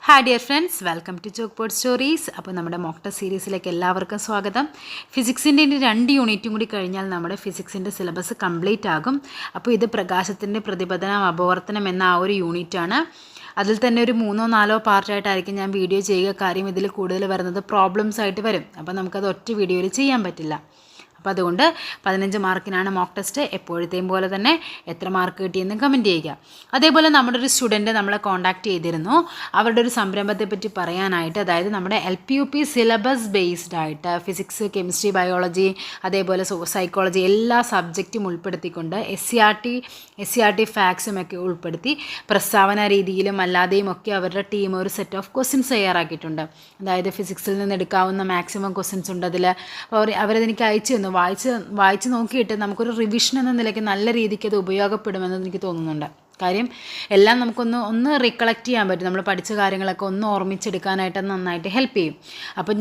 Hi dear friends, welcome to chalk board stories. അപ്പോൾ നമ്മുടെ mock test സീരീസിലേക്ക് എല്ലാവർക്കും സ്വാഗതം. ഫിസിക്സിൻ്റെ 2 യൂണിറ്റും കൂടി കഴിഞ്ഞാൽ നമ്മുടെ ഫിസിക്സിൻ്റെ സിലബസ് കംപ്ലീറ്റ് ആകും. അപ്പോൾ ഇത് പ്രകാശത്തിൻ്റെ പ്രതിപതനം അപവർത്തനം എന്ന ആ ഒരു യൂണിറ്റാണ്. അതിൽ തന്നെ ഒരു 3-4 പാർട്ടായിട്ടായിരിക്കും ഞാൻ വീഡിയോ ചെയ്യുക. കാര്യം ഇതിൽ കൂടുതൽ വരുന്നത് പ്രോബ്ലംസ് ആയിട്ട് വരും. അപ്പോൾ നമുക്കത് ഒറ്റ വീഡിയോയിൽ ചെയ്യാൻ പറ്റില്ല. അപ്പോൾ അതുകൊണ്ട് 15 മാർക്കിനാണ് മോക്ക് ടെസ്റ്റ്. എപ്പോഴത്തെയും പോലെ തന്നെ എത്ര മാർക്ക് കിട്ടിയെന്ന് കമൻറ്റ് ചെയ്യുക. അതേപോലെ നമ്മുടെ ഒരു സ്റ്റുഡൻറ്റ് നമ്മളെ കോൺടാക്റ്റ് ചെയ്തിരുന്നു. അവരുടെ ഒരു സംരംഭത്തെ പറ്റി പറയാനായിട്ട്. അതായത് നമ്മുടെ LPUP സിലബസ് ബേസ്ഡ് ആയിട്ട് ഫിസിക്സ്, കെമിസ്ട്രി, ബയോളജി, അതേപോലെ സൈക്കോളജി എല്ലാ സബ്ജക്റ്റും ഉൾപ്പെടുത്തിക്കൊണ്ട് SCRT ഫാക്സും ഒക്കെ ഉൾപ്പെടുത്തി പ്രസ്താവന രീതിയിലും അല്ലാതെയും ഒക്കെ അവരുടെ ടീം ഒരു സെറ്റ് ഓഫ് ക്വസ്റ്റ്യൻസ് തയ്യാറാക്കിയിട്ടുണ്ട്. അതായത് ഫിസിക്സിൽ നിന്ന് എടുക്കാവുന്ന മാക്സിമം ക്വസ്റ്റ്യൻസ് ഉണ്ട് അതിൽ. അവരതെനിക്ക് അയച്ചു തന്നു. വായിച്ച് നോക്കിയിട്ട് നമുക്കൊരു റിവിഷൻ എന്ന നിലയ്ക്ക് നല്ല രീതിക്ക് അത് ഉപയോഗപ്പെടുമെന്ന് എനിക്ക് തോന്നുന്നുണ്ട്. കാര്യം എല്ലാം നമുക്കൊന്ന് റിക്കളക്ട് ചെയ്യാൻ പറ്റും. നമ്മൾ പഠിച്ച കാര്യങ്ങളൊക്കെ ഒന്ന് ഓർമ്മിച്ചെടുക്കാനായിട്ട് നന്നായിട്ട് ഹെൽപ്പ് ചെയ്യും. അപ്പോൾ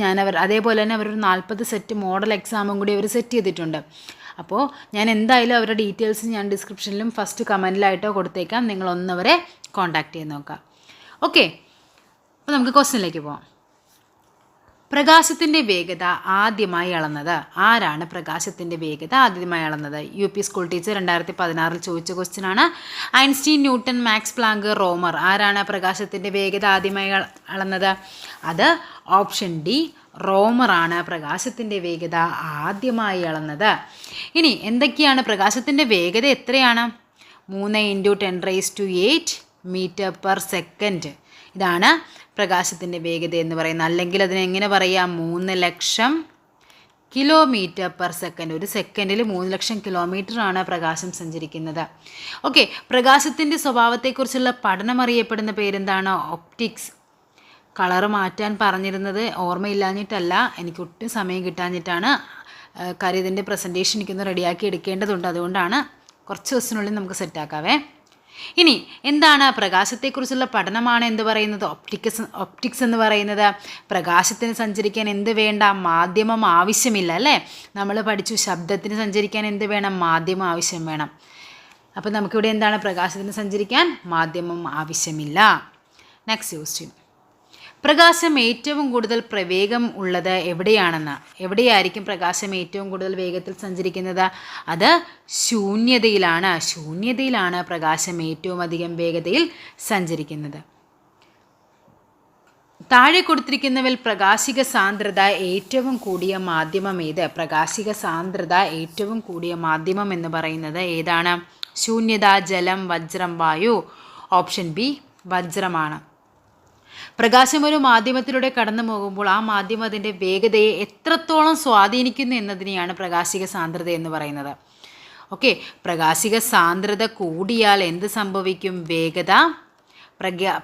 അതേപോലെ തന്നെ അവരൊരു 40 സെറ്റ് മോഡൽ എക്സാമും കൂടി അവർ സെറ്റ് ചെയ്തിട്ടുണ്ട്. അപ്പോൾ ഞാൻ എന്തായാലും അവരുടെ ഡീറ്റെയിൽസ് ഞാൻ ഡിസ്ക്രിപ്ഷനിലും ഫസ്റ്റ് കമൻറ്റിലായിട്ടോ കൊടുത്തേക്കാം. നിങ്ങളൊന്നവരെ കോൺടാക്റ്റ് ചെയ്ത് നോക്കാം. ഓക്കെ, അപ്പോൾ നമുക്ക് ക്വസ്റ്റ്യനിലേക്ക് പോകാം. പ്രകാശത്തിൻ്റെ വേഗത ആദ്യമായി അളന്നത് ആരാണ്? പ്രകാശത്തിൻ്റെ വേഗത ആദ്യമായി അളന്നത് UP സ്കൂൾ ടീച്ചർ 2016 ചോദിച്ച ക്വസ്റ്റ്യനാണ്. ഐൻസ്റ്റീൻ, ന്യൂട്ടൺ, മാക്സ് പ്ലാങ്ക്, റോമർ. ആരാണ് പ്രകാശത്തിൻ്റെ വേഗത ആദ്യമായി അളന്നത്? അത് ഓപ്ഷൻ ഡി, റോമറാണ് പ്രകാശത്തിൻ്റെ വേഗത ആദ്യമായി അളന്നത്. ഇനി എന്തൊക്കെയാണ് പ്രകാശത്തിൻ്റെ വേഗത? എത്രയാണ്? 3 × 10⁸ മീറ്റർ/സെക്കൻഡ്. ഇതാണ് പ്രകാശത്തിൻ്റെ വേഗത എന്ന് പറയുന്നത്. അല്ലെങ്കിൽ അതിനെങ്ങനെ പറയാം? 3 ലക്ഷം km/s. ഒരു സെക്കൻഡിൽ 3 ലക്ഷം കിലോമീറ്ററാണ് പ്രകാശം സഞ്ചരിക്കുന്നത്. ഓക്കെ, പ്രകാശത്തിൻ്റെ സ്വഭാവത്തെക്കുറിച്ചുള്ള പഠനം അറിയപ്പെടുന്ന പേരെന്താണ്? ഒപ്റ്റിക്സ്. കളറ് മാറ്റാൻ പറഞ്ഞിരുന്നത് ഓർമ്മയില്ലാഞ്ഞിട്ടല്ല, എനിക്ക് ഒട്ടും സമയം കിട്ടാഞ്ഞിട്ടാണ്. കാര്യം ഇതിൻ്റെ പ്രസൻറ്റേഷൻ എനിക്കൊന്ന് റെഡിയാക്കി എടുക്കേണ്ടതുണ്ട്. അതുകൊണ്ടാണ് കുറച്ച് ദിവസത്തിനുള്ളിൽ നമുക്ക് സെറ്റാക്കാവേ. ഇനി എന്താണ് പ്രകാശത്തെക്കുറിച്ചുള്ള പഠനമാണ് എന്ത് പറയുന്നത്? ഒപ്റ്റിക്സ് എന്ന് പറയുന്നത്. പ്രകാശത്തിന് സഞ്ചരിക്കാൻ എന്ത് വേണ്ട? മാധ്യമം ആവശ്യമില്ല അല്ലേ? നമ്മൾ പഠിച്ചു ശബ്ദത്തിന് സഞ്ചരിക്കാൻ എന്ത് വേണം? മാധ്യമം ആവശ്യം വേണം. അപ്പോൾ നമുക്കിവിടെ എന്താണ്? പ്രകാശത്തിന് സഞ്ചരിക്കാൻ മാധ്യമം ആവശ്യമില്ല. Next question. പ്രകാശം ഏറ്റവും കൂടുതൽ പ്രവേഗം ഉള്ളത് എവിടെയായിരിക്കും പ്രകാശം ഏറ്റവും കൂടുതൽ വേഗത്തിൽ സഞ്ചരിക്കുന്നത്? അത് ശൂന്യതയിലാണ് പ്രകാശം ഏറ്റവും അധികം വേഗതയിൽ സഞ്ചരിക്കുന്നത്. താഴെ കൊടുത്തിരിക്കുന്നവയിൽ പ്രകാശിക സാന്ദ്രത ഏറ്റവും കൂടിയ മാധ്യമം ഏത്? പ്രകാശിക സാന്ദ്രത ഏറ്റവും കൂടിയ മാധ്യമം എന്ന് പറയുന്നത് ഏതാണ്? ശൂന്യത, ജലം, വജ്രം, വായു. ഓപ്ഷൻ ബി, വജ്രമാണ്. പ്രകാശം ഒരു മാധ്യമത്തിലൂടെ കടന്നു പോകുമ്പോൾ ആ മാധ്യമം അതിൻ്റെ വേഗതയെ എത്രത്തോളം സ്വാധീനിക്കുന്നു എന്നതിനെയാണ് പ്രകാശിക സാന്ദ്രത എന്ന് പറയുന്നത്. ഓക്കെ, പ്രകാശിക സാന്ദ്രത കൂടിയാൽ എന്ത് സംഭവിക്കും?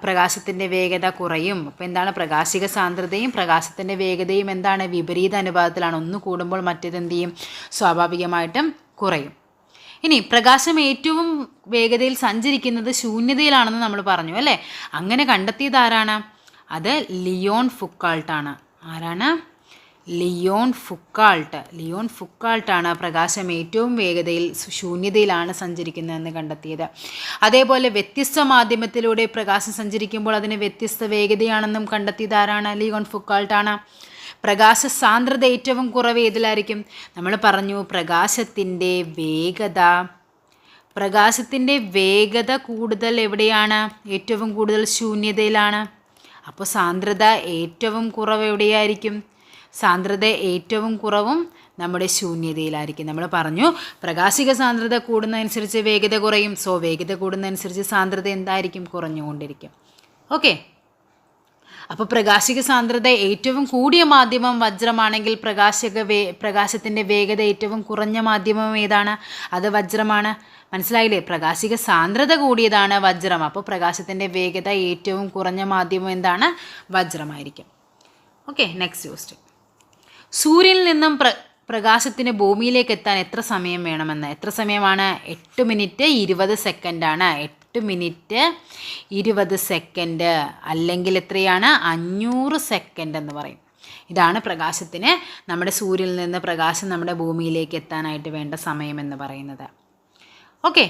പ്രകാശത്തിൻ്റെ വേഗത കുറയും. അപ്പോൾ എന്താണ്? പ്രകാശിക സാന്ദ്രതയും പ്രകാശത്തിൻ്റെ വേഗതയും എന്താണ്? വിപരീത അനുപാതത്തിലാണ്. ഒന്ന് കൂടുമ്പോൾ മറ്റേതെന്ത് ചെയ്യും? സ്വാഭാവികമായിട്ടും കുറയും. ഇനി പ്രകാശം ഏറ്റവും വേഗതയിൽ സഞ്ചരിക്കുന്നത് ശൂന്യതയിലാണെന്ന് നമ്മൾ പറഞ്ഞു അല്ലേ? അങ്ങനെ കണ്ടെത്തിയത് ആരാണ്? അത് ലിയോൺ ഫുക്കാൾട്ടാണ്. ആരാണ്? ലിയോൺ ഫുക്കാൾട്ടാണ് പ്രകാശം ഏറ്റവും വേഗതയിൽ ശൂന്യതയിലാണ് സഞ്ചരിക്കുന്നതെന്ന് കണ്ടെത്തിയത്. അതേപോലെ വ്യത്യസ്ത മാധ്യമത്തിലൂടെ പ്രകാശം സഞ്ചരിക്കുമ്പോൾ അതിന് വ്യത്യസ്ത വേഗതയാണെന്നും കണ്ടെത്തിയത് ആരാണ്? ലിയോൺ ഫുക്കാൾട്ടാണ്. പ്രകാശ സാന്ദ്രത ഏറ്റവും കുറവ് ഏതിലായിരിക്കും? നമ്മൾ പറഞ്ഞു പ്രകാശത്തിൻ്റെ വേഗത കൂടുതൽ എവിടെയാണ്? ഏറ്റവും കൂടുതൽ ശൂന്യതയിലാണ്. അപ്പോൾ സാന്ദ്രത ഏറ്റവും കുറവ് എവിടെയായിരിക്കും? സാന്ദ്രത ഏറ്റവും കുറവും നമ്മുടെ ശൂന്യതയിലായിരിക്കും. നമ്മൾ പറഞ്ഞു പ്രകാശിക സാന്ദ്രത കൂടുന്നതനുസരിച്ച് വേഗത കുറയും. വേഗത കൂടുന്നതനുസരിച്ച് സാന്ദ്രത എന്തായിരിക്കും? കുറഞ്ഞുകൊണ്ടിരിക്കും. ഓക്കെ, അപ്പോൾ പ്രകാശിക സാന്ദ്രത ഏറ്റവും കൂടിയ മാധ്യമം വജ്രമാണെങ്കിൽ പ്രകാശത്തിൻ്റെ വേഗത ഏറ്റവും കുറഞ്ഞ മാധ്യമം ഏതാണ്? അത് വജ്രമാണ്. മനസ്സിലായില്ലേ? പ്രകാശിക സാന്ദ്രത കൂടിയതാണ് വജ്രം. അപ്പോൾ പ്രകാശത്തിൻ്റെ വേഗത ഏറ്റവും കുറഞ്ഞ മാധ്യമം എന്താണ്? വജ്രമായിരിക്കും. Okay, next question. സൂര്യനിൽ നിന്നും പ്രകാശത്തിന് ഭൂമിയിലേക്ക് എത്താൻ എത്ര സമയം വേണമെന്ന്? എത്ര സമയമാണ്? 8 മിനിറ്റ് 20 സെക്കൻഡാണ്. 8 മിനിറ്റ് 20 സെക്കൻഡ് അല്ലെങ്കിൽ എത്രയാണ്? 500 സെക്കൻഡ് എന്ന് പറയും. ഇതാണ് പ്രകാശത്തിന് നമ്മുടെ സൂര്യനിൽ നിന്ന് പ്രകാശം നമ്മുടെ ഭൂമിയിലേക്ക് എത്താനായിട്ട് വേണ്ട സമയം എന്ന് പറയുന്നത്. Okay,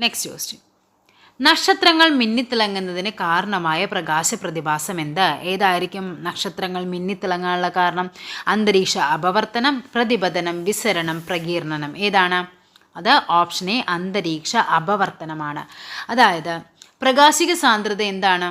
next question. നക്ഷത്രങ്ങൾ മിന്നിത്തിളങ്ങുന്നതിന് കാരണമായ പ്രകാശ പ്രതിഭാസം എന്ത്? ഏതായിരിക്കും നക്ഷത്രങ്ങൾ മിന്നിത്തിളങ്ങാനുള്ള കാരണം? അന്തരീക്ഷ അപവർത്തനം, പ്രതിപതനം, വിസരണം, പ്രകീർണനം. ഏതാണ്? അത് ഓപ്ഷൻ എ അന്തരീക്ഷ അപവർത്തനമാണ്. അതായത് പ്രകാശിക സാന്ദ്രത എന്താണ്?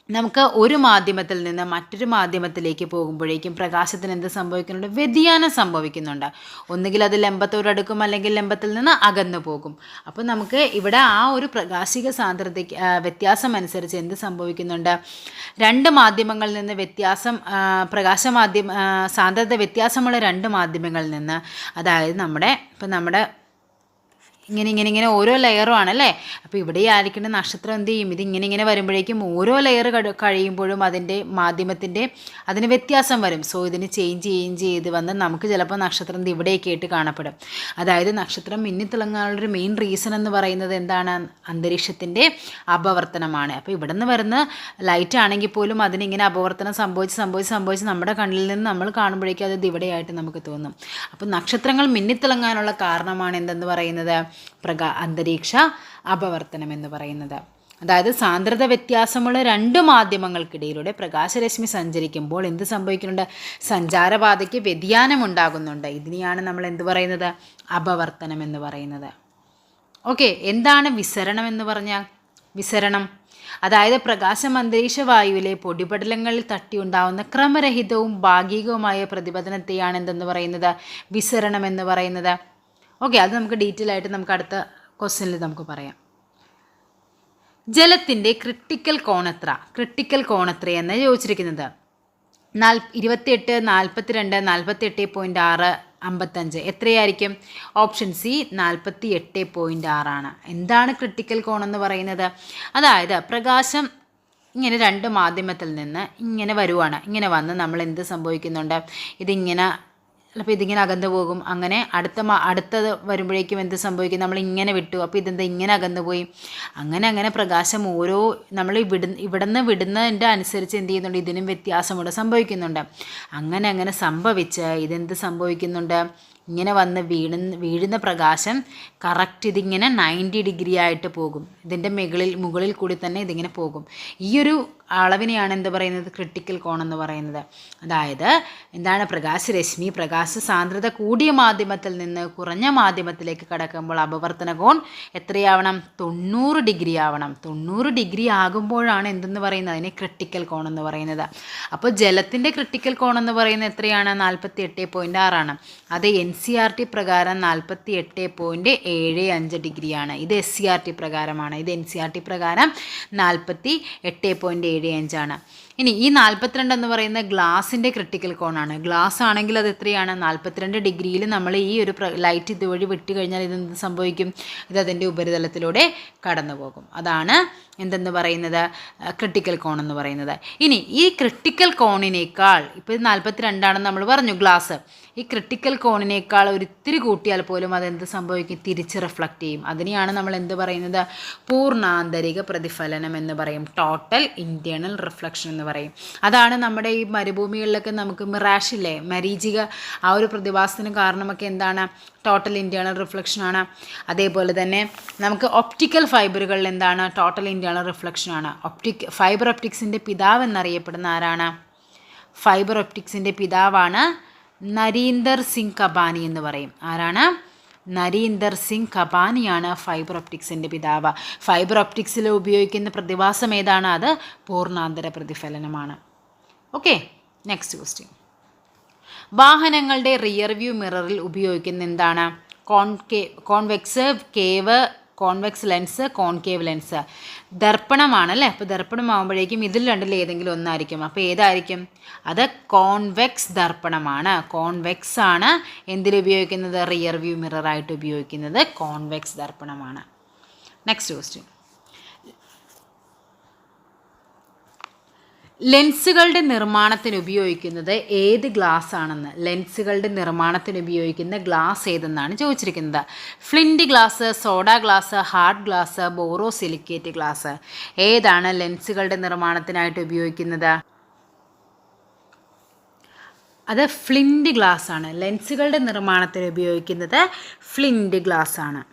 നമുക്ക് ഒരു മാധ്യമത്തിൽ നിന്ന് മറ്റൊരു മാധ്യമത്തിലേക്ക് പോകുമ്പോഴേക്കും പ്രകാശത്തിന് എന്ത് സംഭവിക്കുന്നുണ്ട്? വ്യതിയാനം സംഭവിക്കുന്നുണ്ട്. ഒന്നുകിൽ അത് ലംബത്തോടടുക്കും, അല്ലെങ്കിൽ ലംബത്തിൽ നിന്ന് അകന്നു പോകും. അപ്പോൾ നമുക്ക് ഇവിടെ ആ ഒരു പ്രകാശിക സാന്ദ്രതയ്ക്ക് വ്യത്യാസം അനുസരിച്ച് എന്ത് സംഭവിക്കുന്നുണ്ട്? രണ്ട് മാധ്യമങ്ങളിൽ നിന്ന് വ്യത്യാസം, സാന്ദ്രത വ്യത്യാസമുള്ള രണ്ട് മാധ്യമങ്ങളിൽ നിന്ന്, അതായത് നമ്മുടെ ഇങ്ങനെ ഓരോ ലെയറും ആണല്ലേ. അപ്പോൾ ഇവിടെ ആയിരിക്കേണ്ട നക്ഷത്രം എന്ത് ചെയ്യും? ഇതിങ്ങനെ വരുമ്പോഴേക്കും ഓരോ ലെയർ കഴിയുമ്പോഴും അതിന് വ്യത്യാസം വരും. സോ ഇതിന് ചേഞ്ച് ചെയ്ത് വന്ന് നമുക്ക് ചിലപ്പോൾ നക്ഷത്രം ഇവിടെയൊക്കെ ആയിട്ട് കാണപ്പെടും. അതായത് നക്ഷത്രം മിന്നിത്തിളങ്ങാനുള്ളൊരു മെയിൻ റീസൺ എന്ന് പറയുന്നത് എന്താണ്? അന്തരീക്ഷത്തിൻ്റെ അപവർത്തനമാണ്. അപ്പോൾ ഇവിടെ നിന്ന് വരുന്ന ലൈറ്റ് ആണെങ്കിൽ പോലും അതിനിങ്ങനെ അപവർത്തനം സംഭവിച്ച് നമ്മുടെ കണ്ണിൽ നിന്ന് നമ്മൾ കാണുമ്പോഴേക്കും അത് ഇവിടെയായിട്ട് നമുക്ക് തോന്നും. അപ്പോൾ നക്ഷത്രങ്ങൾ മിന്നിത്തിളങ്ങാനുള്ള കാരണമാണ് എന്തെന്ന് പറയുന്നത്? അന്തരീക്ഷ അപവർത്തനം എന്ന് പറയുന്നത്. അതായത് സാന്ദ്രത വ്യത്യാസമുള്ള രണ്ട് മാധ്യമങ്ങൾക്കിടയിലൂടെ പ്രകാശരശ്മി സഞ്ചരിക്കുമ്പോൾ എന്ത് സംഭവിക്കുന്നുണ്ട്? സഞ്ചാരപാതയ്ക്ക് വ്യതിയാനം ഉണ്ടാകുന്നുണ്ട്. ഇതിനെയാണ് നമ്മൾ എന്ത് പറയുന്നത്? അപവർത്തനം എന്ന് പറയുന്നത്. ഓക്കെ, എന്താണ് വിസരണം എന്ന് പറഞ്ഞാൽ? വിസരണം അതായത് പ്രകാശം അന്തരീക്ഷ വായുവിലെ പൊടിപടലങ്ങളിൽ തട്ടിയുണ്ടാവുന്ന ക്രമരഹിതവും ഭാഗികവുമായ പ്രതിപതനത്തെയാണ് എന്തെന്ന് പറയുന്നത്? വിസരണം എന്ന് പറയുന്നത്. ഓക്കെ, അത് നമുക്ക് ഡീറ്റെയിൽ ആയിട്ട് നമുക്ക് അടുത്ത ക്വസ്റ്റ്യനിൽ നമുക്ക് പറയാം. ജലത്തിൻ്റെ ക്രിട്ടിക്കൽ കോണത്ര എന്ന് ചോദിച്ചിരിക്കുന്നത് 28, 42, 48.6, 55 എത്രയായിരിക്കും? ഓപ്ഷൻ സി 48.6 ആണ്. എന്താണ് ക്രിട്ടിക്കൽ കോൺ എന്ന് പറയുന്നത്? അതായത് പ്രകാശം ഇങ്ങനെ രണ്ട് മാധ്യമത്തിൽ നിന്ന് ഇങ്ങനെ വരുവാണ്. ഇങ്ങനെ വന്ന് നമ്മൾ എന്ത് സംഭവിക്കുന്നുണ്ട്? ചിലപ്പോൾ ഇതിങ്ങനെ അകന്നു പോകും. അങ്ങനെ അടുത്തത് വരുമ്പോഴേക്കും എന്ത് സംഭവിക്കും? നമ്മൾ ഇങ്ങനെ വിട്ടു, അപ്പോൾ ഇതെന്താ ഇങ്ങനെ അകന്നു പോയി. അങ്ങനെ പ്രകാശം നമ്മൾ ഇവിടുന്ന് വിടുന്നതിൻ്റെ അനുസരിച്ച് എന്ത് ചെയ്യുന്നുണ്ട്? ഇതിനും വ്യത്യാസം ഇവിടെ സംഭവിക്കുന്നുണ്ട്. അങ്ങനെ സംഭവിച്ച് ഇതെന്ത് സംഭവിക്കുന്നുണ്ട്? ഇങ്ങനെ വന്ന് വീഴുന്ന പ്രകാശം കറക്റ്റ് ഇതിങ്ങനെ 90 ഡിഗ്രി ആയിട്ട് പോകും. ഇതിൻ്റെ മുകളിൽ കൂടി തന്നെ ഇതിങ്ങനെ പോകും. ഈ ഒരു അളവിനെയാണ് എന്ത് പറയുന്നത്? ക്രിട്ടിക്കൽ കോൺ എന്ന് പറയുന്നത്. അതായത് എന്താണ്? പ്രകാശ സാന്ദ്രത കൂടിയ മാധ്യമത്തിൽ നിന്ന് കുറഞ്ഞ മാധ്യമത്തിലേക്ക് കടക്കുമ്പോൾ അപവർത്തന കോൺ എത്രയാവണം? 90 ഡിഗ്രി ആവണം. 90 ഡിഗ്രി ആകുമ്പോഴാണ് എന്തെന്ന് പറയുന്നത്? അതിനെ ക്രിട്ടിക്കൽ കോൺ എന്ന് പറയുന്നത്. അപ്പോൾ ജലത്തിൻ്റെ ക്രിട്ടിക്കൽ കോൺ എന്ന് പറയുന്നത് എത്രയാണ്? 48.6 ആണ്. അത് NCERT പ്രകാരം 48.75 ഡിഗ്രിയാണ്. ഇത് SCERT പ്രകാരമാണ്. ഇത് NCERT പ്രകാരം 48.75 ആണ്. ഇനി ഈ 42 എന്ന് പറയുന്ന ഗ്ലാസിൻ്റെ ക്രിട്ടിക്കൽ കോണാണ്. ഗ്ലാസ് ആണെങ്കിൽ അത് എത്രയാണ്? 42 ഡിഗ്രിയിൽ നമ്മൾ ഈ ഒരു ലൈറ്റ് ഇതുവഴി വിട്ട് കഴിഞ്ഞാൽ ഇതെന്ത് സംഭവിക്കും? ഇത് അതിൻ്റെ ഉപരിതലത്തിലൂടെ കടന്നു പോകും. അതാണ് എന്തെന്ന് പറയുന്നത്? ക്രിട്ടിക്കൽ കോൺ എന്ന് പറയുന്നത്. ഇനി ഈ ക്രിട്ടിക്കൽ കോണിനേക്കാൾ ഇപ്പോൾ 42 ആണെന്ന് നമ്മൾ പറഞ്ഞു ഗ്ലാസ്. ഈ ക്രിട്ടിക്കൽ കോണിനേക്കാൾ ഒരിത്തിരി കൂട്ടിയാൽ പോലും അതെന്ത് സംഭവിക്കും? തിരിച്ച് റിഫ്ലക്റ്റ് ചെയ്യും. അതിനെയാണ് നമ്മൾ എന്ത് പറയുന്നത്? പൂർണ്ണാന്തരിക പ്രതിഫലനം എന്ന് പറയും. ടോട്ടൽ ഇൻറ്റേർണൽ റിഫ്ലക്ഷൻ എന്ന് പറയും. അതാണ് നമ്മുടെ ഈ മരുഭൂമികളിലൊക്കെ നമുക്ക് മിറാഷില്ലേ, മരീചിക, ആ ഒരു പ്രതിഭാസത്തിന് കാരണമൊക്കെ എന്താണ്? ടോട്ടൽ ഇൻറ്റേർണൽ റിഫ്ലക്ഷനാണ്. അതേപോലെ തന്നെ നമുക്ക് ഒപ്റ്റിക്കൽ ഫൈബറുകളിൽ എന്താണ്? ടോട്ടൽ ഇൻറ്റേർണൽ റിഫ്ലക്ഷനാണ്. ഫൈബർ ഒപ്റ്റിക്സിൻ്റെ പിതാവ് എന്നറിയപ്പെടുന്ന ആരാണ്? ഫൈബർ ഒപ്റ്റിക്സിൻ്റെ പിതാവാണ് നരീന്ദർ സിംഗ് കപാനി എന്ന് പറയും. ആരാണ്? നരീന്ദർ സിംഗ് കപാനിയാണ് ഫൈബർ ഒപ്റ്റിക്സിൻ്റെ പിതാവ്. ഫൈബർ ഒപ്റ്റിക്സിൽ ഉപയോഗിക്കുന്ന പ്രതിഭാസം ഏതാണ്? അത് പൂർണ്ണാന്തര പ്രതിഫലനമാണ്. Okay, next question. വാഹനങ്ങളുടെ റിയർ വ്യൂ മിററിൽ ഉപയോഗിക്കുന്ന എന്താണ്? Convex lens, concave lens. ദർപ്പണമാണല്ലേ. അപ്പോൾ ദർപ്പണമാകുമ്പോഴേക്കും ഇതിൽ രണ്ടിൽ ഏതെങ്കിലും ഒന്നായിരിക്കും. അപ്പോൾ ഏതായിരിക്കും? അത് കോൺവെക്സ് ദർപ്പണമാണ്. കോൺവെക്സ് ആണ് എന്തിലുപയോഗിക്കുന്നത്? റിയർ വ്യൂ മിററായിട്ട് ഉപയോഗിക്കുന്നത് കോൺവെക്സ് ദർപ്പണമാണ്. Next question. ലെൻസുകളുടെ നിർമ്മാണത്തിന് ഉപയോഗിക്കുന്നത് ഏത് ഗ്ലാസ് ആണെന്ന്? ലെൻസുകളുടെ നിർമ്മാണത്തിന് ഉപയോഗിക്കുന്ന ഗ്ലാസ് ഏതെന്നാണ് ചോദിച്ചിരിക്കുന്നത്. Flint glass, soda glass, hard glass, borosilicate glass. ഏതാണ് ലെൻസുകളുടെ നിർമ്മാണത്തിനായിട്ട് ഉപയോഗിക്കുന്നത്? അത് ഫ്ലിൻറ്റ് ഗ്ലാസ് ആണ്. ലെൻസുകളുടെ നിർമ്മാണത്തിന് ഉപയോഗിക്കുന്നത് ഫ്ലിൻറ്റ് ഗ്ലാസ് ആണ്.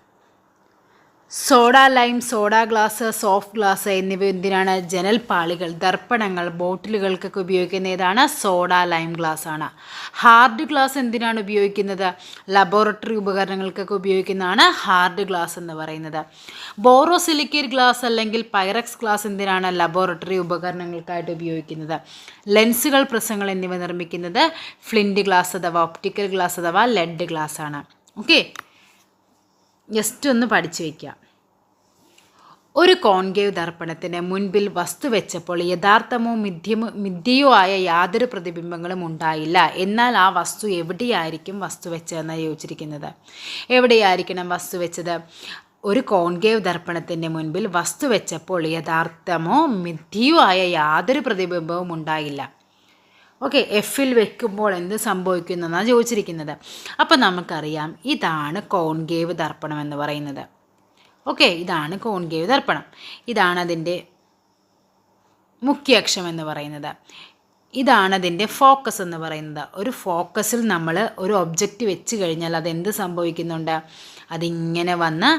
Soda lime, soda glass, soft glass എന്നിവ എന്തിനാണ്? ജനൽപ്പാളികൾ, ദർപ്പണങ്ങൾ, ബോട്ടിലുകൾക്കൊക്കെ ഉപയോഗിക്കുന്ന ഏതാണ്? സോഡ ലൈം ഗ്ലാസ് ആണ്. ഹാർഡ് ഗ്ലാസ് എന്തിനാണ് ഉപയോഗിക്കുന്നത്? ലബോറട്ടറി ഉപകരണങ്ങൾക്കൊക്കെ ഉപയോഗിക്കുന്നതാണ് ഹാർഡ് ഗ്ലാസ് എന്ന് പറയുന്നത്. ബോറോസിലിക്കേറ്റ് ഗ്ലാസ് അല്ലെങ്കിൽ പൈറക്സ് ഗ്ലാസ് എന്തിനാണ്? ലബോറട്ടറി ഉപകരണങ്ങൾക്കായിട്ട് ഉപയോഗിക്കുന്നത്. ലെൻസുകൾ, പ്രസങ്ങൾ എന്നിവ നിർമ്മിക്കുന്നത് ഫ്ലിൻറ്റ് ഗ്ലാസ് അഥവാ ഒപ്റ്റിക്കൽ ഗ്ലാസ് അഥവാ ലെഡ് ഗ്ലാസ് ആണ്. ഓക്കെ, ജസ്റ്റ് ഒന്ന് പഠിച്ചു വയ്ക്കുക. ഒരു കോൺകേവ് ദർപ്പണത്തിന് മുൻപിൽ വസ്തു വെച്ചപ്പോൾ യഥാർത്ഥമോ മിഥ്യയോ ആയ യാതൊരു പ്രതിബിംബങ്ങളും ഉണ്ടായില്ല. എന്നാൽ ആ വസ്തു എവിടെയായിരിക്കും വസ്തു വെച്ചതെന്നാണ് ചോദിച്ചിരിക്കുന്നത്. എവിടെയായിരിക്കണം വസ്തു വെച്ചത്? ഒരു കോൺകേവ് ദർപ്പണത്തിൻ്റെ മുൻപിൽ വസ്തു വെച്ചപ്പോൾ യഥാർത്ഥമോ മിഥ്യയോ ആയ യാതൊരു പ്രതിബിംബവും ഉണ്ടായില്ല. ഓക്കെ, എഫിൽ വെക്കുമ്പോൾ എന്ത് സംഭവിക്കുന്നതെന്നാണ് ചോദിച്ചിരിക്കുന്നത്. അപ്പം നമുക്കറിയാം, ഇതാണ് കോൺകേവ് ദർപ്പണം എന്ന് പറയുന്നത്. ഓക്കെ, ഇതാണ് കോൺകേവ് ദർപ്പണം. ഇതാണ് അതിൻ്റെ മുഖ്യ അക്ഷം എന്ന് പറയുന്നത്. ഇതാണ് അതിൻ്റെ ഫോക്കസ് എന്ന് പറയുന്നത്. ഒരു ഫോക്കസിൽ നമ്മൾ ഒരു ഒബ്ജക്റ്റ് വെച്ച് കഴിഞ്ഞാൽ അതെന്ത് സംഭവിക്കുന്നുണ്ട്? അതിങ്ങനെ വന്ന്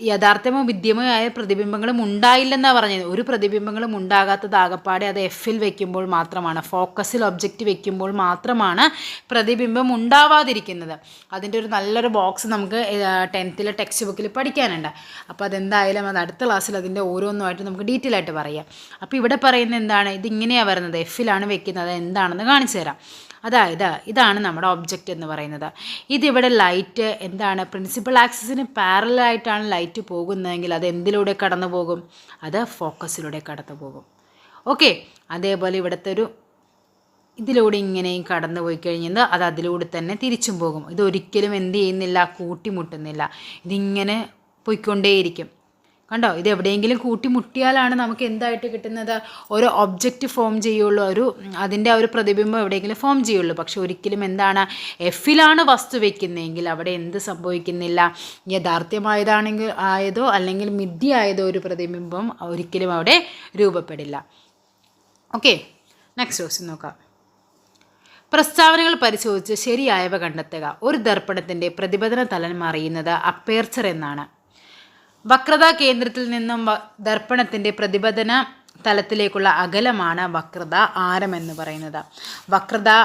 യഥാർത്ഥമോ വിദ്യമോ ആയ പ്രതിബിംബങ്ങളും ഉണ്ടായില്ലെന്നാണ് പറഞ്ഞത്. ഒരു പ്രതിബിംബങ്ങളും ഉണ്ടാകാത്തത് ആകപ്പാടെ അത് എഫിൽ വെക്കുമ്പോൾ മാത്രമാണ്, ഫോക്കസിൽ ഒബ്ജക്റ്റ് വെക്കുമ്പോൾ മാത്രമാണ് പ്രതിബിംബം ഉണ്ടാവാതിരിക്കുന്നത്. അതിൻ്റെ ഒരു നല്ലൊരു ബോക്സ് നമുക്ക് 10th ടെക്സ്റ്റ് ബുക്കിൽ പഠിക്കാനുണ്ട്. അപ്പോൾ അതെന്തായാലും അത് അടുത്ത ക്ലാസ്സിൽ അതിൻ്റെ ഓരോന്നുമായിട്ട് നമുക്ക് ഡീറ്റെയിൽ ആയിട്ട് പറയാം. അപ്പോൾ ഇവിടെ പറയുന്നത് എന്താണ്? ഇതിങ്ങനെയാണ് വരുന്നത്, എഫിലാണ് വെക്കുന്നത്. എന്താണെന്ന് കാണിച്ചു തരാം. അതായത് ഇതാണ് നമ്മുടെ ഒബ്ജക്റ്റ് എന്ന് പറയുന്നത്. ഇതിവിടെ ലൈറ്റ് എന്താണ്? പ്രിൻസിപ്പൽ ആക്സിസിന് പാരലായിട്ടാണ് ലൈറ്റ് പോകുന്നതെങ്കിൽ അത് എന്തിലൂടെ കടന്നു പോകും? അത് ഫോക്കസിലൂടെ കടന്നു പോകും. ഓക്കെ, അതേപോലെ ഇവിടുത്തെ ഒരു ഇതിലൂടെ ഇങ്ങനെയും കടന്നു പോയി കഴിഞ്ഞാൽ അത് അതിലൂടെ തന്നെ തിരിച്ചും പോകും. ഇതൊരിക്കലും എന്ത് ചെയ്യുന്നില്ല? കൂട്ടിമുട്ടുന്നില്ല. ഇതിങ്ങനെ പോയിക്കൊണ്ടേയിരിക്കും. കണ്ടോ, ഇത് എവിടെയെങ്കിലും കൂട്ടിമുട്ടിയാലാണ് നമുക്ക് എന്തായിട്ട് കിട്ടുന്നത്? ഒരു ഒബ്ജക്റ്റ് ഫോം ചെയ്യുള്ളൂ, അതിൻ്റെ ഒരു പ്രതിബിംബം എവിടെയെങ്കിലും ഫോം ചെയ്യുള്ളൂ. പക്ഷെ ഒരിക്കലും എന്താണ്? എഫിലാണ് വസ്തു വയ്ക്കുന്നതെങ്കിൽ അവിടെ എന്ത് സംഭവിക്കുന്നില്ല? യഥാർത്ഥമായതാണെങ്കിൽ ആയതോ അല്ലെങ്കിൽ മിഥ്യയായതോ ഒരു പ്രതിബിംബം ഒരിക്കലും അവിടെ രൂപപ്പെടില്ല. ഓക്കെ, നെക്സ്റ്റ് ക്വസ്റ്റ്യൻ നോക്കാം. പ്രസ്താവനകൾ പരിശോധിച്ച് ശരിയായവ കണ്ടെത്തുക. ഒരു ദർപ്പണത്തിൻ്റെ പ്രതിപതന തലം അറിയുന്നത് അപ്പേർച്ചർ എന്നാണ്. വക്രതാ കേന്ദ്രത്തിൽ നിന്നും ദർപ്പണത്തിൻ്റെ പ്രതിപതന തലത്തിലേക്കുള്ള അകലമാണ് വക്രതാ ആരം എന്ന് പറയുന്നത്. വക്രതാ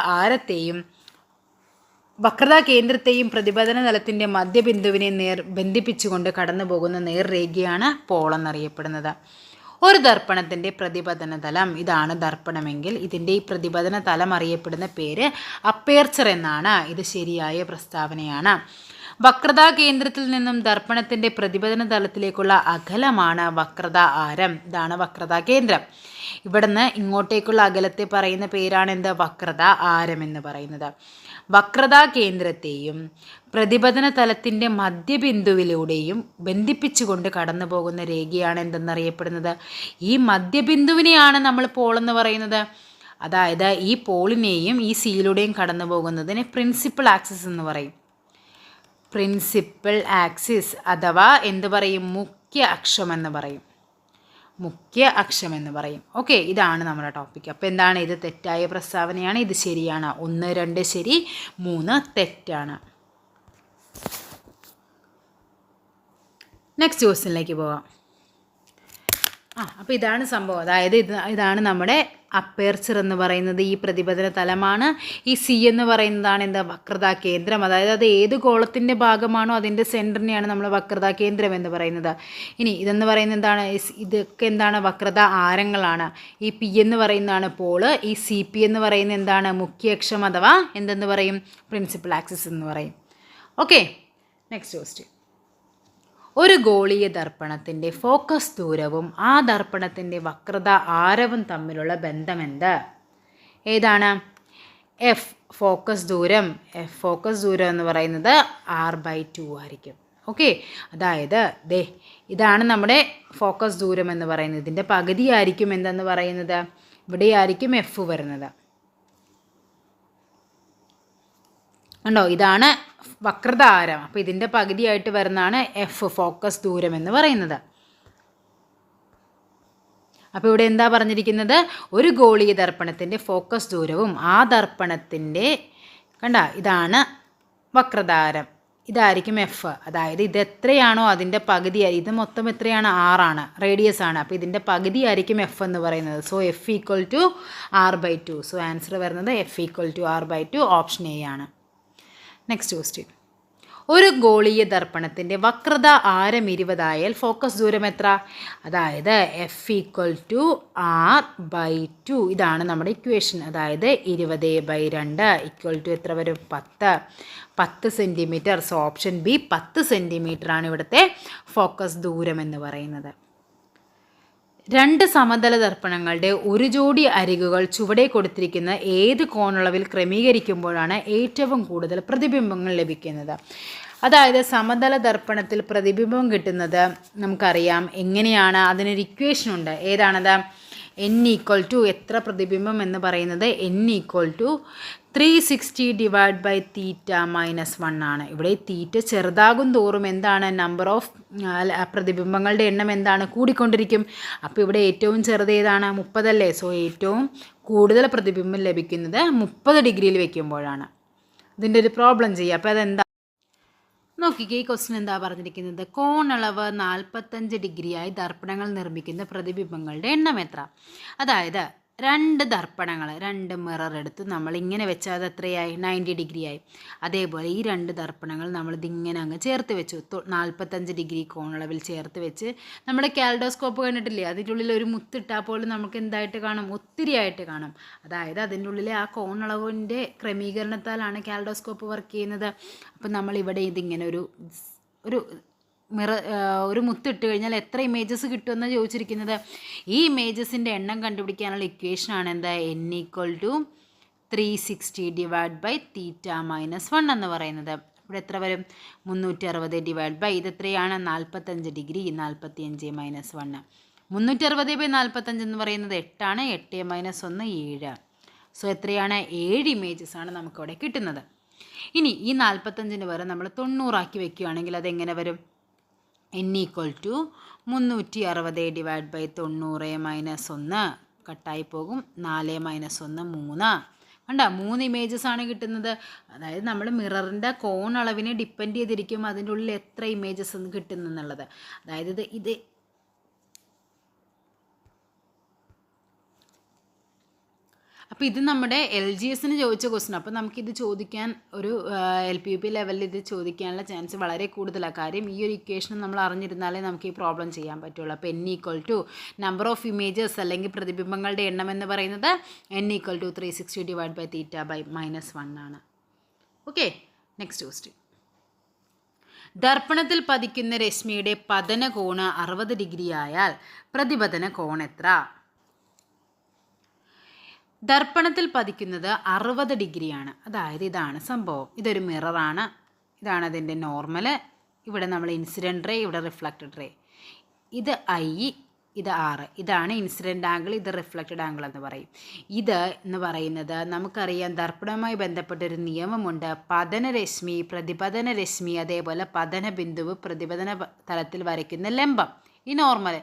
കേന്ദ്രത്തെയും പ്രതിപതന തലത്തിൻ്റെ മധ്യബിന്ദുവിനെ ബന്ധിപ്പിച്ചുകൊണ്ട് കടന്നു പോകുന്ന നേർരേഖയാണ് പോൾ എന്നറിയപ്പെടുന്നത്. ഒരു ദർപ്പണത്തിൻ്റെ പ്രതിപതന തലം, ഇതാണ് ദർപ്പണമെങ്കിൽ ഇതിൻ്റെ ഈ പ്രതിപതന തലം അറിയപ്പെടുന്ന പേര് അപ്പേർച്ചർ എന്നാണ്. ഇത് ശരിയായ പ്രസ്താവനയാണ്. വക്രതാ കേന്ദ്രത്തിൽ നിന്നും ദർപ്പണത്തിൻ്റെ പ്രതിപതന തലത്തിലേക്കുള്ള അകലമാണ് വക്രതാ ആരം. ഇതാണ് വക്രതാ കേന്ദ്രം. ഇവിടുന്ന് ഇങ്ങോട്ടേക്കുള്ള അകലത്തെ പറയുന്ന പേരാണ് എന്ത്? വക്രതാ ആരം എന്ന് പറയുന്നത്. വക്രതാ കേന്ദ്രത്തെയും പ്രതിപതന തലത്തിൻ്റെ മധ്യബിന്ദുവിലൂടെയും ബന്ധിപ്പിച്ചുകൊണ്ട് കടന്നു പോകുന്ന രേഖയാണ് എന്തെന്നറിയപ്പെടുന്നത്? ഈ മധ്യബിന്ദുവിനെയാണ് നമ്മൾ പോൾ എന്ന് പറയുന്നത്. അതായത് ഈ പോളിനെയും ഈ സിയിലൂടെയും കടന്നു പോകുന്നതിന് പ്രിൻസിപ്പൽ ആക്സിസ് എന്ന് പറയും. പ്രിൻസിപ്പൽ ആക്സിസ് അഥവാ എന്ത് പറയും? മുഖ്യ അക്ഷം എന്ന് പറയും. മുഖ്യ അക്ഷം എന്ന് പറയും. ഓക്കെ, ഇതാണ് നമ്മുടെ ടോപ്പിക്. അപ്പോൾ എന്താണ്? ഇത് തെറ്റായ പ്രസ്താവനയാണ്, ഇത് ശരിയാണ്. 1, 2 ശരി, 3 തെറ്റാണ്. നെക്സ്റ്റ് ക്വസ്റ്റ്യനിലേക്ക് പോകാം. അപ്പോൾ ഇതാണ് സംഭവം. അതായത് ഇതാണ് നമ്മുടെ അപ്പേർച്ചർ എന്ന് പറയുന്നത് ഈ പ്രതിപതന തലമാണ്. ഈ സി എന്ന് പറയുന്നതാണ് എന്താ? വക്രതാ കേന്ദ്രം. അതായത് അത് ഏത് ഗോളത്തിൻ്റെ ഭാഗമാണോ അതിൻ്റെ സെൻറ്ററിനെയാണ് നമ്മൾ വക്രതാ കേന്ദ്രം എന്ന് പറയുന്നത്. ഇനി ഇതെന്ന് പറയുന്നത് എന്താണ്? ഇതൊക്കെ എന്താണ്? വക്രതാ ആരങ്ങളാണ്. ഈ പി എന്ന് പറയുന്നതാണ് പോള്. ഈ സി പി എന്ന് പറയുന്നത് എന്താണ്? മുഖ്യ അക്ഷം അഥവാ എന്തെന്ന് പറയും? പ്രിൻസിപ്പൽ ആക്സിസ് എന്ന് പറയും. Okay, next question. ഒരു ഗോളീയ ദർപ്പണത്തിൻ്റെ ഫോക്കസ് ദൂരവും ആ ദർപ്പണത്തിൻ്റെ വക്രത ആരവും തമ്മിലുള്ള ബന്ധമെന്ത്? ഏതാണ്? എഫ് ഫോക്കസ് ദൂരം. ഫോക്കസ് ദൂരം എന്ന് പറയുന്നത് r/2 ആയിരിക്കും. ഓക്കെ, അതായത് ഇതാണ് നമ്മുടെ ഫോക്കസ് ദൂരം എന്ന് പറയുന്നത്. ഇതിൻ്റെ പകുതി ആയിരിക്കും എന്തെന്ന് പറയുന്നത്? ഇവിടെയായിരിക്കും എഫ് വരുന്നത്. ഉണ്ടോ? ഇതാണ് വക്രത ആരം. അപ്പോൾ ഇതിൻ്റെ പകുതിയായിട്ട് വരുന്നതാണ് എഫ് ഫോക്കസ് ദൂരം എന്ന് പറയുന്നത്. അപ്പോൾ ഇവിടെ എന്താ പറഞ്ഞിരിക്കുന്നത്? ഒരു ഗോളീയ ദർപ്പണത്തിൻ്റെ ഫോക്കസ് ദൂരവും ആ ദർപ്പണത്തിൻ്റെ ഇതാണ് വക്രതാരം. ഇതായിരിക്കും എഫ്. അതായത് ഇത് എത്രയാണോ അതിൻ്റെ പകുതി, ഇത് മൊത്തം എത്രയാണ്, 6 ആണ്, റേഡിയസ് ആണ്. അപ്പോൾ ഇതിൻ്റെ പകുതി ആയിരിക്കും എഫ് എന്ന് പറയുന്നത്. So F equal to r/2. So answer വരുന്നത് F equal to r/2, option A ആണ്. Next question. ഒരു ഗോളീയ ദർപ്പണത്തിൻ്റെ വക്രത ആരം 20 ആയാൽ ഫോക്കസ് ദൂരം എത്ര? അതായത് എഫ് ഈക്വൽ ടു r/2. ഇതാണ് നമ്മുടെ ഇക്വേഷൻ. അതായത് 20/2 ഈക്വൽ ടു എത്ര വരും? 10 centimetre. So option B 10 centimetre ആണ് ഇവിടുത്തെ ഫോക്കസ് ദൂരം എന്ന് പറയുന്നത്. 2 സമതല ദർപ്പണങ്ങളുടെ ഒരു ജോഡി അരികുകൾ ചുവടെ കൊടുത്തിരിക്കുന്ന ഏത് കോണളവിൽ ക്രമീകരിക്കുമ്പോഴാണ് ഏറ്റവും കൂടുതൽ പ്രതിബിംബങ്ങൾ ലഭിക്കുന്നത്? അതായത് സമതല ദർപ്പണത്തിൽ പ്രതിബിംബം കിട്ടുന്നത് നമുക്കറിയാം എങ്ങനെയാണ്. അതിനൊരു ഇക്വേഷൻ ഉണ്ട്. ഏതാണത്? n ഈക്വൽ ടു എത്ര പ്രതിബിംബം എന്ന് പറയുന്നത് n equal to 360 divide by theta minus 1 ആണ്. ഇവിടെ തീറ്റ ചെറുതാകും തോറും എന്താണ്, നമ്പർ ഓഫ് പ്രതിബിംബങ്ങളുടെ എണ്ണം എന്താണ്, കൂടിക്കൊണ്ടിരിക്കും. അപ്പോൾ ഇവിടെ ഏറ്റവും ചെറുത് ഏതാണ്? 30 അല്ലേ? സോ ഏറ്റവും കൂടുതൽ പ്രതിബിംബം ലഭിക്കുന്നത് 30 ഡിഗ്രിയിൽ വെക്കുമ്പോഴാണ്. ഇതിൻ്റെ ഒരു പ്രോബ്ലം ചെയ്യുക. അപ്പോൾ അതെന്താ നോക്കിക്കേ. ഈ ക്വസ്റ്റ്യൻ എന്താ പറഞ്ഞിരിക്കുന്നത്? കോണളവ് 45 ഡിഗ്രിയായി ദർപ്പണങ്ങൾ നിർമ്മിക്കുന്ന പ്രതിബിംബങ്ങളുടെ എണ്ണം എത്ര? അതായത് 2 ദർപ്പണങ്ങൾ, 2 മിറർ എടുത്ത് നമ്മൾ ഇങ്ങനെ വെച്ചാൽ അത് എത്രയായി? 90 ഡിഗ്രിയായി. അതേപോലെ ഈ 2 ദർപ്പണങ്ങൾ നമ്മളിതിങ്ങനെ അങ്ങ് ചേർത്ത് വെച്ചു, 45 ഡിഗ്രി കോണളവിൽ ചേർത്ത് വെച്ച്. നമ്മുടെ കാൽഡോസ്കോപ്പ് കണ്ടിട്ടില്ലേ? അതിൻ്റെ ഉള്ളിൽ ഒരു മുത്തിട്ടാൽ പോലും നമുക്ക് എന്തായിട്ട് കാണും? ഒത്തിരി ആയിട്ട് കാണും. അതായത് അതിൻ്റെ ഉള്ളിലെ ആ കോണളവിൻ്റെ ക്രമീകരണത്താലാണ് കാൽഡോസ്കോപ്പ് വർക്ക് ചെയ്യുന്നത്. അപ്പം നമ്മളിവിടെ ഇതിങ്ങനെ ഒരു മുത്തിട്ട് കഴിഞ്ഞാൽ എത്ര ഇമേജസ് കിട്ടുമെന്ന് ചോദിച്ചിരിക്കുന്നത്. ഈ ഇമേജസിൻ്റെ എണ്ണം കണ്ടുപിടിക്കാനുള്ള ഇക്വേഷനാണ് എന്താ? n equal to 360 divide by theta minus 1 എന്ന് പറയുന്നത്. ഇവിടെ എത്ര വരും? 360 ഡിവൈഡ് ബൈ ഇതെത്രയാണ്? 45 ഡിഗ്രി, 45 മൈനസ് 1. 360/45 എന്ന് പറയുന്നത് 8 ആണ്. 8 മൈനസ് 1 7. സോ എത്രയാണ്? 7 ഇമേജസ് ആണ് നമുക്കവിടെ കിട്ടുന്നത്. ഇനി ഈ 45-ന് പകരം നമ്മൾ 90 ആക്കി വെക്കുകയാണെങ്കിൽ അതെങ്ങനെ വരും? n equal to 360 divide by 90 minus 1 കട്ടായി പോകും. 4 മൈനസ് 1 3. കണ്ട 3 ഇമേജസ് ആണ് കിട്ടുന്നത്. അതായത് നമ്മൾ മിററിൻ്റെ കോണളവിനെ ഡിപ്പെൻഡ് ചെയ്തിരിക്കും അതിൻ്റെ ഉള്ളിൽ എത്ര ഇമേജസ് കിട്ടുന്നെന്നുള്ളത്. അതായത് ഇത് അപ്പോൾ ഇത് നമ്മുടെ LGSന് ചോദിച്ച ക്വസ്റ്റ്യൻ. അപ്പോൾ നമുക്കിത് ചോദിക്കാൻ ഒരു LPUP ലെവലിൽ ഇത് ചോദിക്കാനുള്ള ചാൻസ് വളരെ കൂടുതലാണ്. കാര്യം ഈ ഒരു ഇക്വേഷൻ നമ്മൾ അറിഞ്ഞിരുന്നാലേ നമുക്ക് ഈ പ്രോബ്ലം ചെയ്യാൻ പറ്റുള്ളൂ. അപ്പോൾ n equal to number of images അല്ലെങ്കിൽ പ്രതിബിംബങ്ങളുടെ എണ്ണം എന്ന് പറയുന്നത് n equal to 360 divide by theta by minus 1 ആണ്. Okay, next question. ദർപ്പണത്തിൽ പതിക്കുന്ന രശ്മിയുടെ പതന കോണ് 60 ഡിഗ്രി ആയാൽ പ്രതിപതന കോൺ എത്ര? ദർപ്പണത്തിൽ പതിക്കുന്നത് 60 ഡിഗ്രിയാണ്. അതായത് ഇതാണ് സംഭവം. ഇതൊരു മിററാണ്. ഇതാണ് അതിൻ്റെ നോർമൽ. ഇവിടെ നമ്മൾ ഇൻസിഡൻറ്റ് റേ, ഇവിടെ റിഫ്ലക്റ്റഡ് റേ. ഇത് I, ഇത് R. ഇതാണ് ഇൻസിഡൻറ്റ് ആംഗിൾ, ഇത് റിഫ്ലക്റ്റഡ് ആംഗിൾ എന്ന് പറയും. ഇത് എന്ന് പറയുന്നത് നമുക്കറിയാം ദർപ്പണവുമായി ബന്ധപ്പെട്ടൊരു നിയമമുണ്ട്. പതനരശ്മി, പ്രതിപതന രശ്മി, അതേപോലെ പതന ബിന്ദുവ് പ്രതിപതന തലത്തിൽ വരയ്ക്കുന്ന ലംബം, ഈ നോർമൽ,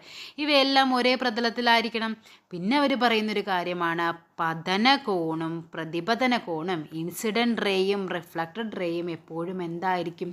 ഇവയെല്ലാം ഒരേ പ്രതലത്തിലായിരിക്കണം. പിന്നെ അവർ പറയുന്നൊരു കാര്യമാണ് പതന കോണും പ്രതിപതന കോണും ഇൻസിഡൻറ്റ് റേയും റിഫ്ലക്റ്റഡ് റേയും എപ്പോഴും എന്തായിരിക്കും?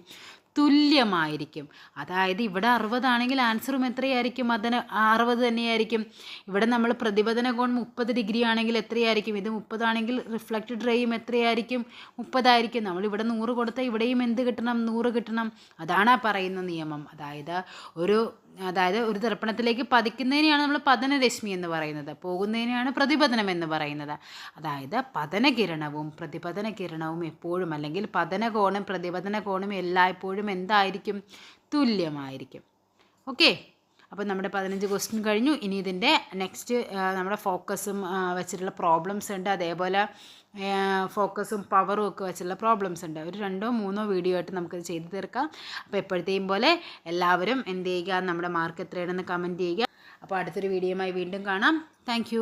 തുല്യമായിരിക്കും. അതായത് ഇവിടെ 60 ആണെങ്കിൽ ആൻസറും എത്രയായിരിക്കും? അതിന് 60 തന്നെയായിരിക്കും. ഇവിടെ നമ്മൾ പ്രതിപതന കോൺ 30 ഡിഗ്രി ആണെങ്കിൽ എത്രയായിരിക്കും? ഇത് 30 ആണെങ്കിൽ റിഫ്ലക്റ്റഡ് റേയും എത്രയായിരിക്കും? 30 ആയിരിക്കും. നമ്മൾ ഇവിടെ 100 കൊടുത്താൽ ഇവിടെയും എന്ത് കിട്ടണം? 100 കിട്ടണം. അതാണ് ആ പറയുന്ന നിയമം. അതായത് ഒരു ദർപ്പണത്തിലേക്ക് പതിക്കുന്നതിനെയാണ് നമ്മൾ പതനരശ്മി എന്ന് പറയുന്നത്, പോകുന്നതിനെയാണ് പ്രതിപതനം എന്ന് പറയുന്നത്. അതായത് പതനകിരണവും പ്രതിപതന കിരണവും എപ്പോഴും, അല്ലെങ്കിൽ പതനകോണും പ്രതിപതന കോണും എല്ലായ്പ്പോഴും എന്തായിരിക്കും? തുല്യമായിരിക്കും. ഓക്കെ, അപ്പോൾ നമ്മുടെ 15 ക്വസ്റ്റ്യൻ കഴിഞ്ഞു. ഇനി ഇതിൻ്റെ നെക്സ്റ്റ് നമ്മുടെ ഫോക്കസും വെച്ചിട്ടുള്ള പ്രോബ്ലംസ് ഉണ്ട്. അതേപോലെ ഫോക്കസും പവറും ഒക്കെ വെച്ചുള്ള പ്രോബ്ലംസ് ഉണ്ട്. ഒരു 2-3 വീഡിയോ ആയിട്ട് നമുക്കത് ചെയ്ത് തീർക്കാം. അപ്പോൾ എപ്പോഴത്തെയും പോലെ എല്ലാവരും എന്ത് ചെയ്യുക? നമ്മുടെ മാർക്ക് എത്രയാണെന്ന് കമൻറ്റ് ചെയ്യുക. അപ്പോൾ അടുത്തൊരു വീഡിയോയുമായി വീണ്ടും കാണാം. താങ്ക്